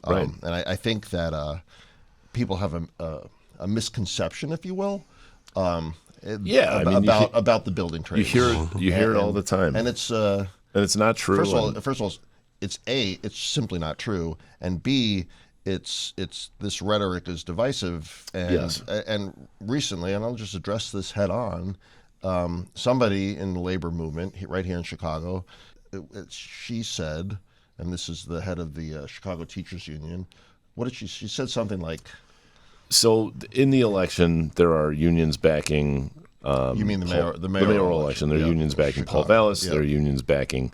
Right. And I think that people have a misconception, if you will, Yeah, I mean, about the building you trades. hear it all the time, And it's and it's not true. first of all, it's simply not true, and B, it's this rhetoric is divisive, Yes. and recently, and I'll just address this head on. Somebody in the labor movement right here in Chicago, she said, and this is the head of the Chicago Teachers Union. What did she? She said something like, So in the election, there are unions backing. "You mean the mayoral election? There are Yeah, unions backing Paul Chicago. Vallis. Yeah. There are unions backing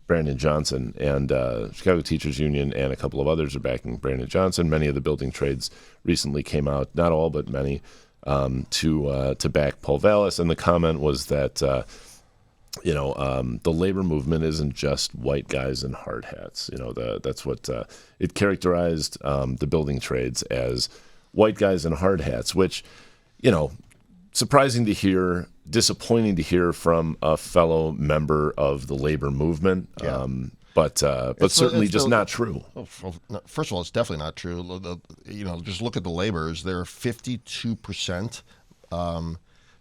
Brandon Johnson, and Chicago Teachers Union and a couple of others are backing Brandon Johnson. Many of the building trades recently came out, not all, but many, to back Paul Vallis. And the comment was that the labor movement isn't just white guys in hard hats. That's what it characterized the building trades as, white guys in hard hats, which, surprising to hear, disappointing to hear from a fellow member of the labor movement. Yeah. But certainly just not true. First of all, it's definitely not true. Just look at the laborers. There are 52%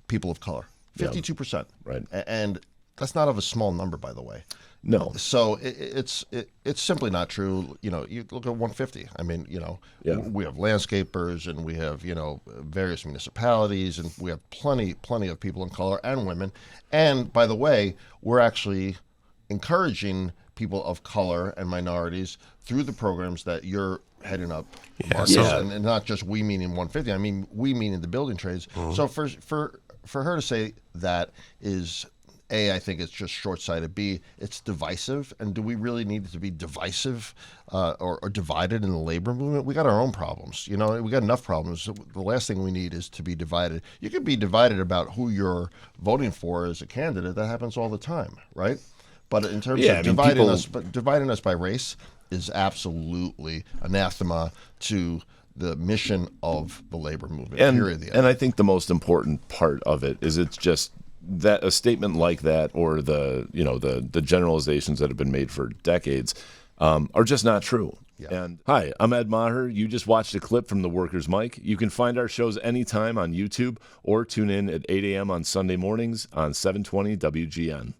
people of color. 52%. Right. And that's not of a small number, by the way. No. So it's simply not true. You look at 150. I mean, Yeah. we have landscapers and we have various municipalities, and we have plenty of people of color and women. And by the way, we're actually encouraging people of color and minorities through the programs that you're heading up, Marcus, Yeah. and not just we meaning 150. I mean we meaning the building trades. So for her to say that is, A, I think it's just short-sighted. B, it's divisive. And do we really need it to be divisive or divided in the labor movement? We got our own problems. We got enough problems. The last thing we need is to be divided. You could be divided about who you're voting for as a candidate. That happens all the time, right? But in terms of dividing us by race is absolutely anathema to the mission of the labor movement. Period. And I think the most important part of it is it's just that a statement like that, or the generalizations that have been made for decades, are just not true. Yeah. And hi, I'm Ed Maher. You just watched a clip from the Workers' Mic. You can find our shows anytime on YouTube or tune in at 8 a.m. on Sunday mornings on 720 WGN.